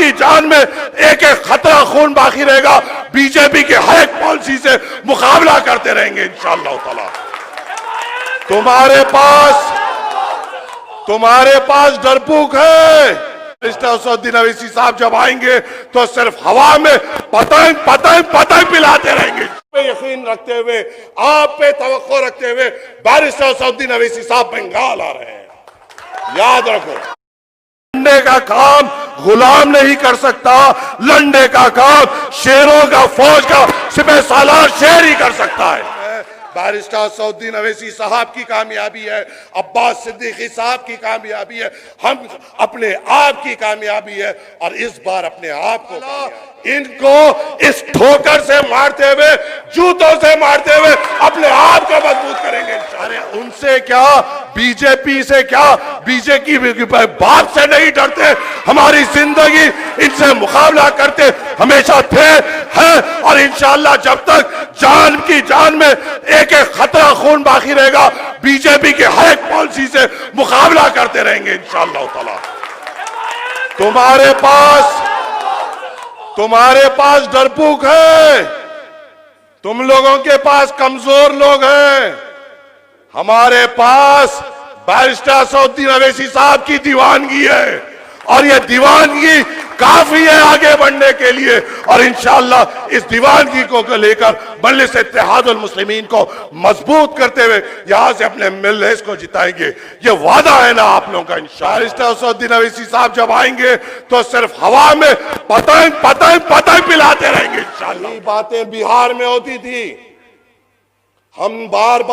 की जान में एक एक खतरा खून बाकी रहेगा। बीजेपी के हर एक पॉलिसी से मुकाबला करते रहेंगे इंशाअल्लाह ताला। तुम्हारे पास डरपोक है। असदुद्दीन अवैसी साहब जब आएंगे तो सिर्फ हवा में पतंग पिलाते रहेंगे। पे यकीन रखते हुए, आप पे तवक्को रखते हुए बैरिस्टर असदुद्दीन अवैसी साहब बंगाल आ रहे हैं। याद रखो, लड़ने का काम गुलाम नहीं कर सकता, लड़ने का काम शेरों का, फौज का सिपह सालार शेर ही कर सकता है। बैरिस्टर असदुद्दीन अवैसी साहब की कामयाबी है, अब्बास सिद्दीकी साहब की कामयाबी है, हम अपने आप की कामयाबी है। और इस बार अपने आप को, इनको इस ठोकर से मारते हुए, जूतों से मारते हुए अपने आप को मजबूत करेंगे। अरे उनसे क्या, बीजेपी से क्या, बीजेपी बाप से नहीं डरते। हमारी जिंदगी इनसे मुकाबला करते हमेशा थे, हैं और इंशाअल्लाह जब तक जान की जान में एक एक खतरा खून बाकी रहेगा, बीजेपी के हर एक पॉलिसी से मुकाबला करते रहेंगे इंशाअल्लाह ताला। तुम्हारे पास डरपोक है, तुम लोगों के पास कमजोर लोग हैं। हमारे पास बैरिस्टर असदुद्दीन अवैसी साहब की दीवानगी है और यह दीवानगी काफी है आगे बढ़ने के लिए। और इंशाअल्लाह इस दीवानगी को लेकर मजलिस इत्तेहादुल मुस्लिमीन को मजबूत करते हुए यहां से अपने मिल्लत को जिताएंगे। ये वादा है ना आप लोगों का इंशाअल्लाह। बैरिस्टर असदुद्दीन अवैसी साहब जब आएंगे तो सिर्फ हवा में पतंग पिलाते रहेंगे इंशाअल्लाह। ये बातें बिहार में होती थी, हम बार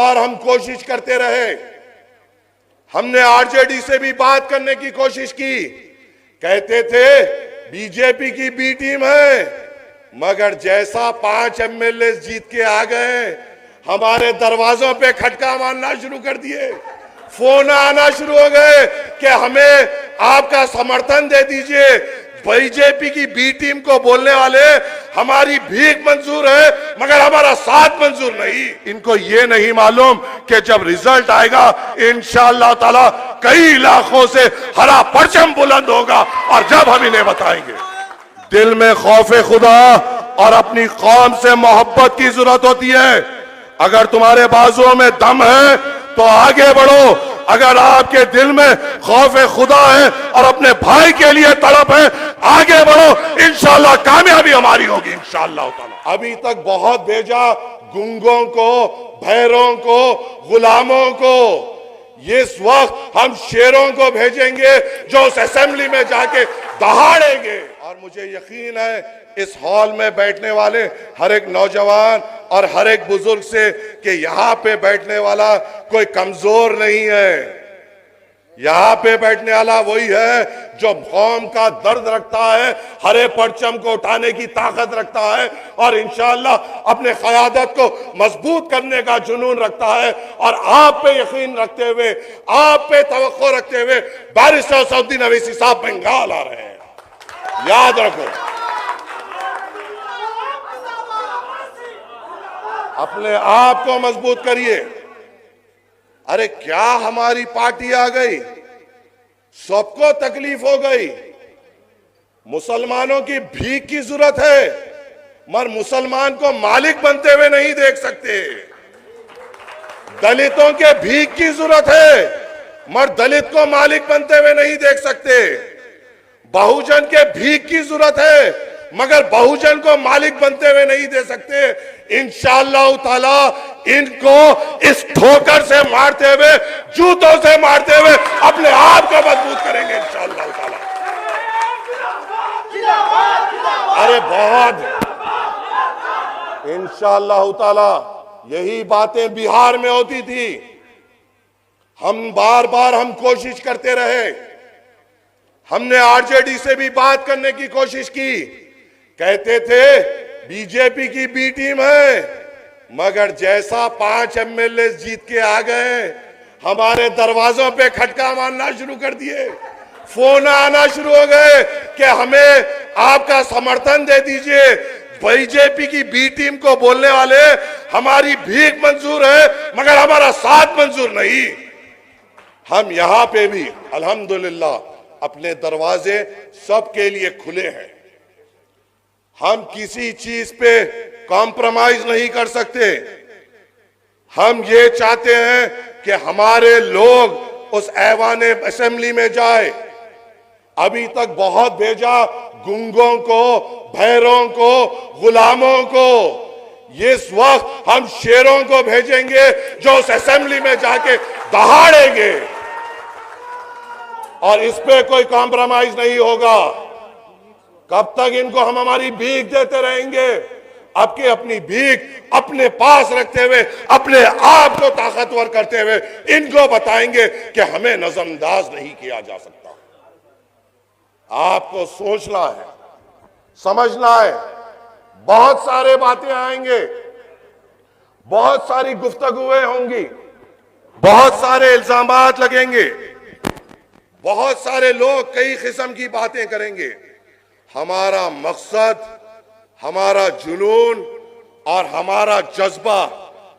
कोशिश करते रहे। हमने आरजेडी से भी बात करने की कोशिश की, कहते थे बीजेपी की बी टीम है, मगर जैसा 5 एमएलए जीत के आ गए, हमारे दरवाजों पे खटका मारना शुरू कर दिए, फोन आना शुरू हो गए कि हमें आपका समर्थन दे दीजिए। बीजेपी की बी टीम को बोलने वाले हमारी भीख मंजूर है मगर हमारा साथ मंजूर नहीं। इनको ये नहीं मालूम कि जब रिजल्ट आएगा इंशाअल्लाह ताला कई इलाकों से हरा परचम बुलंद होगा और जब हम इन्हें बताएंगे। दिल में खौफे खुदा और अपनी कौम से मोहब्बत की जरूरत होती है। अगर तुम्हारे बाजुओं में दम है तो आगे बढ़ो, अगर आपके दिल में खौफे खुदा है और अपने भाई के लिए तड़प है, आगे बढ़ो, इंशाअल्लाह कामयाबी हमारी होगी इंशाअल्लाह ताला। अभी तक बहुत भेजा गुंगों को, भैरों को, गुलामों को, इस वक्त हम शेरों को भेजेंगे जो उस असेंबली में जाके दहाड़ेंगे। और मुझे यकीन है इस हॉल में बैठने वाले हर एक नौजवान और हर एक बुजुर्ग से कि यहाँ पे बैठने वाला कोई कमजोर नहीं है। यहाँ पे बैठने वाला वही है जो कौम का दर्द रखता है, हरे परचम को उठाने की ताकत रखता है और इंशाअल्लाह अपने क़यादत को मजबूत करने का जुनून रखता है। और आप पे यकीन रखते हुए, आप पे तवक्को रखते हुए बैरिस्टर असदुद्दीन अवैसी साहब बंगाल आ रहे हैं। याद रखो, अपने आप को मजबूत करिए। अरे क्या हमारी पार्टी आ गई, सबको तकलीफ हो गई। मुसलमानों की भीख की जरूरत है मगर मुसलमान को मालिक बनते हुए नहीं देख सकते। दलितों के भीख की जरूरत है मगर दलित को मालिक बनते हुए नहीं देख सकते। बहुजन के भीख की जरूरत है मगर बहुजन को मालिक बनते हुए नहीं दे सकते। इंशाअल्लाह ताला इनको इस ठोकर से मारते हुए, जूतों से मारते हुए अपने आप को मजबूत करेंगे इंशाअल्लाह ताला। अरे बहुत इंशाअल्लाह ताला यही बातें बिहार में होती थी, हम बार कोशिश करते रहे। हमने आरजेडी से भी बात करने की कोशिश की, कहते थे बीजेपी की बी टीम है, मगर जैसा 5 एमएलए जीत के आ गए, हमारे दरवाजों पे खटका मारना शुरू कर दिए, फोन आना शुरू हो गए कि हमें आपका समर्थन दे दीजिए। बीजेपी की बी टीम को बोलने वाले हमारी भीख मंजूर है मगर हमारा साथ मंजूर नहीं। हम यहां पे भी अल्हम्दुलिल्लाह अपने दरवाजे सबके लिए खुले हैं। हम किसी चीज पे कॉम्प्रोमाइज नहीं कर सकते। हम ये चाहते हैं कि हमारे लोग उस ऐवान असेंबली में जाए। अभी तक बहुत भेजा गुंगों को, भैरों को, गुलामों को। इस वक्त हम शेरों को भेजेंगे जो उस असेंबली में जाके दहाड़ेंगे और इस पे कोई कॉम्प्रोमाइज नहीं होगा। कब तक इनको हम हमारी भीख देते रहेंगे? अब के अपनी भीख अपने पास रखते हुए, अपने आप को ताकतवर करते हुए इनको बताएंगे कि हमें नजरअंदाज नहीं किया जा सकता। आपको सोचना है, समझना है। बहुत सारे बातें आएंगे, बहुत सारी गुफ्तगुएं होंगी, बहुत सारे इल्जामात लगेंगे, बहुत सारे लोग कई किस्म की बातें करेंगे। हमारा मकसद, हमारा जुनून और हमारा जज्बा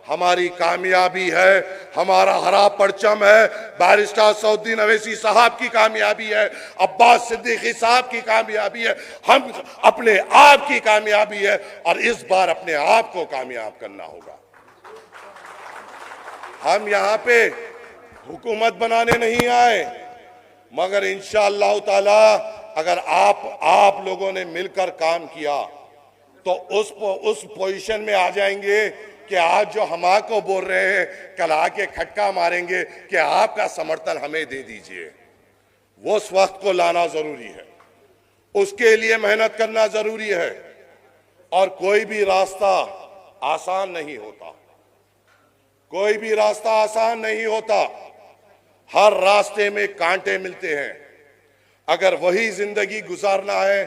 हमारी कामयाबी है, हमारा हरा परचम है, बैरिस्टर असदुद्दीन अवैसी साहब की कामयाबी है, अब्बास सिद्दीकी साहब की कामयाबी है, हम अपने आप की कामयाबी है और इस बार अपने आप को कामयाब करना होगा। हम यहां पे हुकूमत बनाने नहीं आए, मगर इंशाअल्लाह ताला अगर आप लोगों ने मिलकर काम किया तो उस पोजीशन में आ जाएंगे कि आज जो हम को बोल रहे हैं कल आके खटका मारेंगे कि आपका समर्थन हमें दे दीजिए। वो उस वक्त को लाना जरूरी है, उसके लिए मेहनत करना जरूरी है और कोई भी रास्ता आसान नहीं होता। कोई भी रास्ता आसान नहीं होता। हर रास्ते में कांटे मिलते हैं। अगर वही जिंदगी गुजारना है,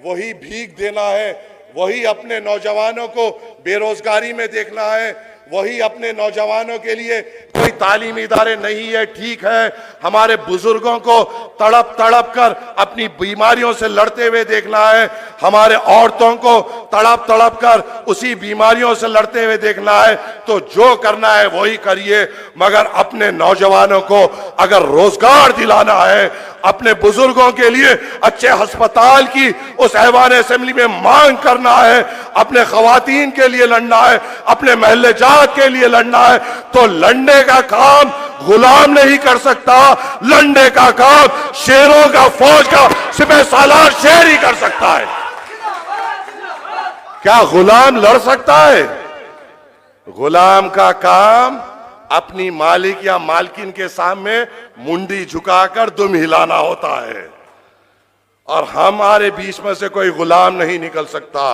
वही भीख देना है, वही अपने नौजवानों को बेरोजगारी में देखना है, वही अपने नौजवानों के लिए कोई तालीमी इदारे नहीं है, ठीक है, हमारे बुजुर्गों को तड़प तड़प कर अपनी बीमारियों से लड़ते हुए देखना है, हमारे औरतों को तड़प तड़प कर उसी बीमारियों से लड़ते हुए देखना है, तो जो करना है वही करिए। मगर अपने नौजवानों को अगर रोजगार दिलाना है, अपने बुजुर्गों के लिए अच्छे अस्पताल की उस ऐवान असेंबली में मांग करना है, अपने खवातीन के लिए लड़ना है, अपने महल्ले जात के लिए लड़ना है, तो लड़ने का काम गुलाम नहीं कर सकता। लड़ने का काम शेरों का, फौज का सिपह सालार शेर ही कर सकता है। क्या गुलाम लड़ सकता है? गुलाम का काम अपनी मालिक या मालकिन के सामने मुंडी झुकाकर दुम हिलाना होता है और हमारे बीच में से कोई गुलाम नहीं निकल सकता।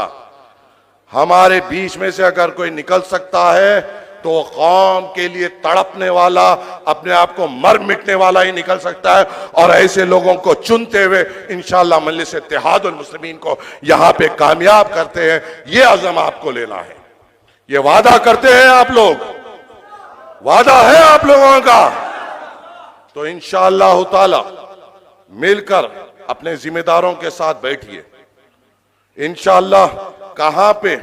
हमारे बीच में से अगर कोई निकल सकता है तो कौम के लिए तड़पने वाला, अपने आप को मर मिटने वाला ही निकल सकता है। और ऐसे लोगों को चुनते हुए इंशाअल्लाह मजलिस इत्तेहादुल मुस्लिमीन को यहां पे कामयाब करते हैं। ये अज़म आपको लेना है, ये वादा करते हैं आप लोग, वादा है आप लोगों का। तो इंशाअल्लाह ताला मिलकर अपने जिम्मेदारों के साथ बैठिए। इंशाअल्लाह कहां पे,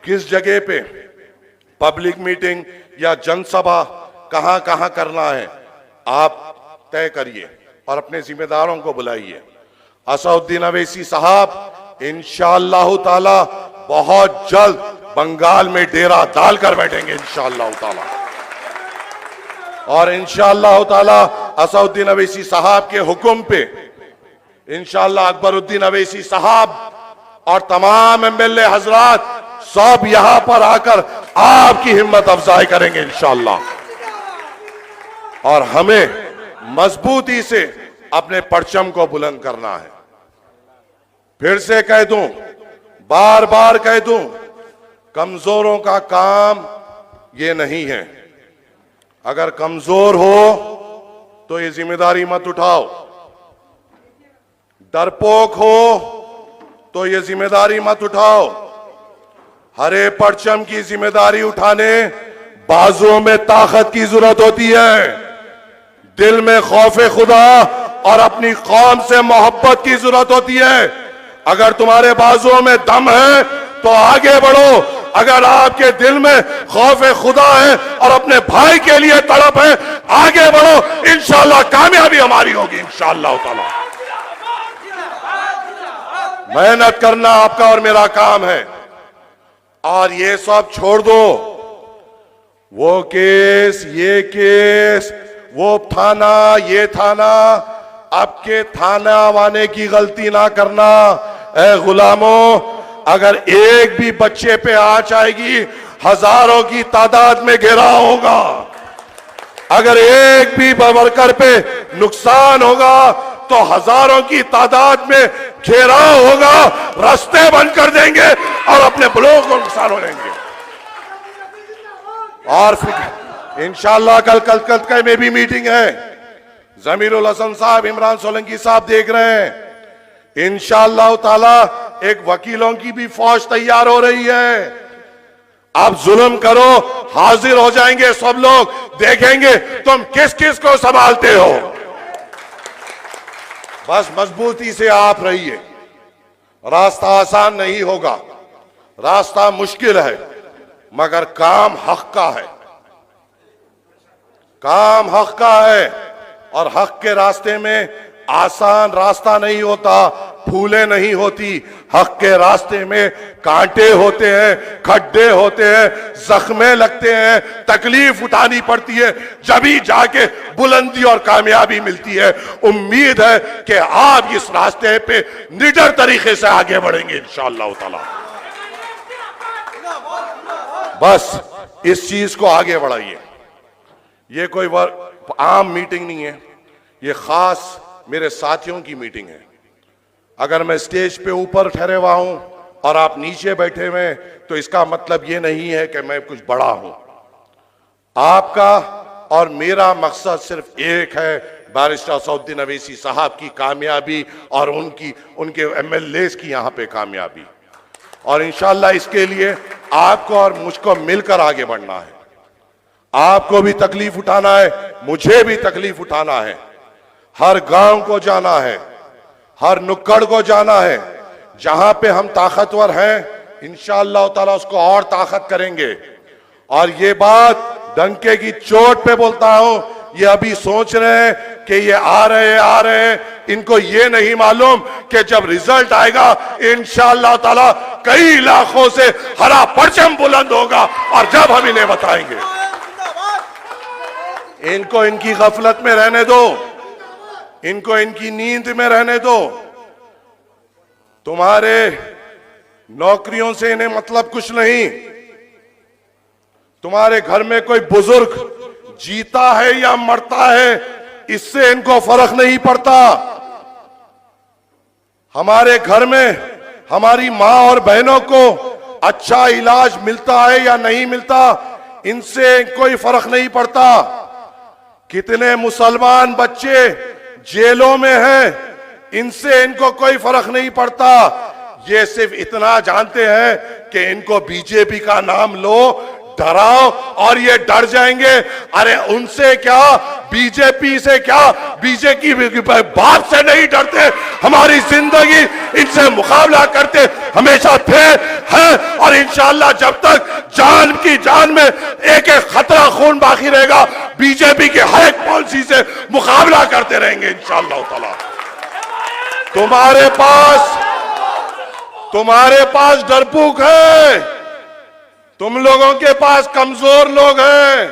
किस जगह पे पब्लिक मीटिंग या जनसभा कहां कहां करना है आप तय करिए और अपने जिम्मेदारों को बुलाइए। असदुद्दीन अवैसी साहब इंशाअल्लाह ताला बहुत जल्द बंगाल में डेरा डालकर बैठेंगे इंशाअल्लाह ताला। और इंशाअल्लाह ताला असदुद्दीन अवैसी साहब के हुक्म पे इंशाअल्लाह अकबरुद्दीन अवैसी साहब और तमाम एमएलए हजरात सब यहां पर आकर आपकी हिम्मत अफजाई करेंगे इंशाअल्लाह। और हमें मजबूती से अपने परचम को बुलंद करना है। फिर से कह दूं, बार बार कह दूं, कमजोरों का काम ये नहीं है। अगर कमजोर हो तो ये जिम्मेदारी मत उठाओ, डरपोक हो तो ये जिम्मेदारी मत उठाओ। हरे परचम की जिम्मेदारी उठाने बाजुओं में ताकत की जरूरत होती है, दिल में खौफे खुदा और अपनी कौम से मोहब्बत की जरूरत होती है। अगर तुम्हारे बाजुओं में दम है तो आगे बढ़ो। अगर आपके दिल में खौफे खुदा है और अपने भाई के लिए तड़प है, आगे बढ़ो। इंशाअल्लाह कामयाबी हमारी होगी इंशाअल्लाह ताला। मेहनत करना आपका और मेरा काम है। और ये सब छोड़ दो, वो केस, ये केस, वो थाना, ये थाना, अब के थाना वाले की गलती ना करना। ए गुलामों, अगर एक भी बच्चे पे आंच आएगी, हजारों की तादाद में घेराव होगा। अगर एक भी वर्कर पे नुकसान होगा तो हजारों की तादाद में घेराव होगा, रास्ते बंद कर देंगे और अपने ब्लॉक को नुकसान हो जाएंगे। और फिर इंशाल्लाह कल कलकत्ता में भी मीटिंग है। जमीरुल हसन साहब, इमरान सोलंकी साहब देख रहे हैं। इंशाल्लाह ताला एक वकीलों की भी फौज तैयार हो रही है। आप जुल्म करो, हाजिर हो जाएंगे सब लोग, देखेंगे तुम किस किस को संभालते हो। बस मजबूती से आप रहिए। रास्ता आसान नहीं होगा, रास्ता मुश्किल है, मगर काम हक का है। काम हक का है और हक के रास्ते में आसान रास्ता नहीं होता, फूलें नहीं होती। हक के रास्ते में कांटे होते हैं, खड्डे होते हैं, जख्मे लगते हैं, तकलीफ उठानी पड़ती है, जभी जाके बुलंदी और कामयाबी मिलती है। उम्मीद है कि आप इस रास्ते पे निडर तरीके से आगे बढ़ेंगे इंशाअल्लाह ताला। बस इस चीज को आगे बढ़ाइए। ये कोई आम मीटिंग नहीं है, ये खास मेरे साथियों की मीटिंग है। अगर मैं स्टेज पे ऊपर ठहरे हुआ हूं और आप नीचे बैठे हुए तो इसका मतलब ये नहीं है कि मैं कुछ बड़ा हूं। आपका और मेरा मकसद सिर्फ एक है, बैरिस्टर सऊद्दीन अवैसी साहब की कामयाबी और उनके एमएलएस की यहां पे कामयाबी। और इंशाल्लाह इसके लिए आपको और मुझको मिलकर आगे बढ़ना है। आपको भी तकलीफ उठाना है, मुझे भी तकलीफ उठाना है। हर गांव को जाना है, हर नुक्कड़ को जाना है। जहां पे हम ताकतवर हैं इंशाअल्लाह ताला उसको और ताकत करेंगे। और ये बात डंके की चोट पे बोलता हूं, ये अभी सोच रहे हैं कि ये आ रहे हैं, इनको ये नहीं मालूम कि जब रिजल्ट आएगा इंशाअल्लाह ताला कई इलाकों से हरा परचम बुलंद होगा और जब हम इन्हें बताएंगे। इनको इनकी गफलत में रहने दो, इनको इनकी नींद में रहने दो। तुम्हारे नौकरियों से इन्हें मतलब कुछ नहीं। तुम्हारे घर में कोई बुजुर्ग जीता है या मरता है, इससे इनको फर्क नहीं पड़ता। हमारे घर में हमारी मां और बहनों को अच्छा इलाज मिलता है या नहीं मिलता, इनसे कोई फर्क नहीं पड़ता। कितने मुसलमान बच्चे जेलों में हैं, इनसे इनको कोई फर्क नहीं पड़ता। ये सिर्फ इतना जानते हैं कि इनको बीजेपी का नाम लो, डराओ और ये डर जाएंगे। अरे उनसे क्या, बीजेपी से क्या, बीजेपी बाप से नहीं डरते। हमारी जिंदगी इनसे मुकाबला करते हमेशा थे, हैं और इंशाअल्लाह जब तक जान की जान में एक एक खतरा खून बाकी रहेगा, बीजेपी के हर एक पॉलिसी से मुकाबला करते रहेंगे इंशाअल्लाह ताला। तुम्हारे पास डरपोक है, तुम लोगों के पास कमजोर लोग हैं।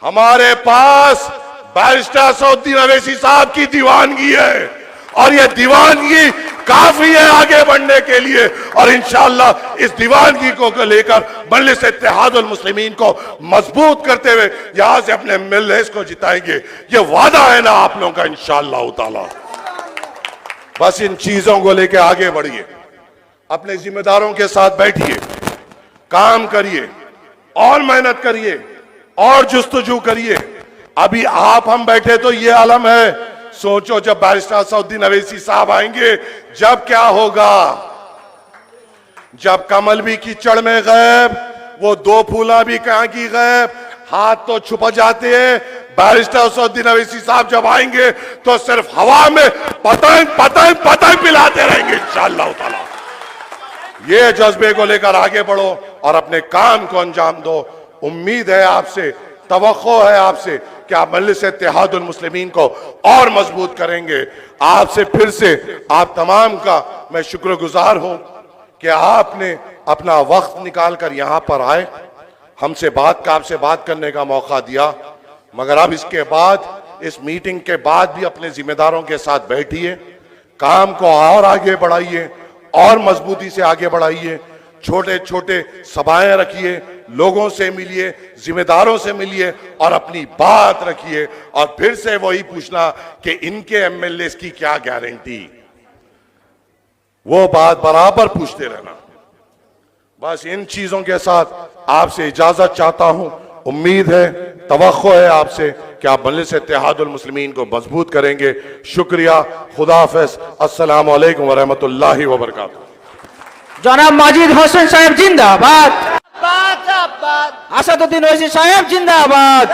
हमारे पास बैरिस्टर सऊद्दीन अवैसी साहब की दीवानगी है और यह दीवानगी काफी है आगे बढ़ने के लिए। और इंशाअल्लाह इस दीवानगी को लेकर मजलिस इत्तेहादुल मुस्लिमीन को मजबूत करते हुए यहां से अपने एमएलएस को जिताएंगे। ये वादा है ना आप लोगों का इंशाअल्लाह ताला। बस इन चीजों को लेकर आगे बढ़िए, अपने जिम्मेदारों के साथ बैठिए, काम करिए और मेहनत करिए और जुस्तजू करिए। अभी आप हम बैठे तो ये आलम है, सोचो जब बैरिस्टर सऊद्दीन अवैसी साहब आएंगे जब क्या होगा। जब कमल भी कीचड़ में गैब, वो दो फूला भी कहां की गैब, हाथ तो छुप जाते हैं। बैरिस्टर सऊद्दीन अवैसी साहब जब आएंगे तो सिर्फ हवा में पतंग पतंग पतंग पिलाते रहेंगे इंशाअल्लाह ताला। ये जज्बे को लेकर आगे बढ़ो और अपने काम को अंजाम दो। उम्मीद है आपसे तवक्को है आपसे कि आप मजलिस इत्तेहादुल मुस्लिमीन को और मजबूत करेंगे। आपसे फिर से आप तमाम का मैं शुक्रगुजार हूं कि आपने अपना वक्त निकाल कर यहां पर आए, हमसे आपसे बात करने का मौका दिया। मगर अब इसके बाद, इस मीटिंग के बाद भी अपने जिम्मेदारों के साथ बैठिए, काम को और आगे बढ़ाइए और मजबूती से आगे बढ़ाइए। छोटे छोटे सभाएं रखिए, लोगों से मिलिए, जिम्मेदारों से मिलिए और अपनी बात रखिए। और फिर से वही पूछना कि इनके एमएलए की क्या गारंटी, वो बात बराबर पूछते रहना। बस इन चीजों के साथ आपसे इजाजत चाहता हूं। उम्मीद है, तवक्को है आपसे कि आप मजलिस इत्तेहादुल मुस्लिमीन को मजबूत करेंगे। शुक्रिया, खुदा हाफिज, अस्सलामु अलैकुम व रहमतुल्लाहि व बरकातुहू। जनाब माजिद হোসেন साहेब जिंदाबाद, আসাদুদ্দিন ওয়াইসি साहेब जिंदाबाद।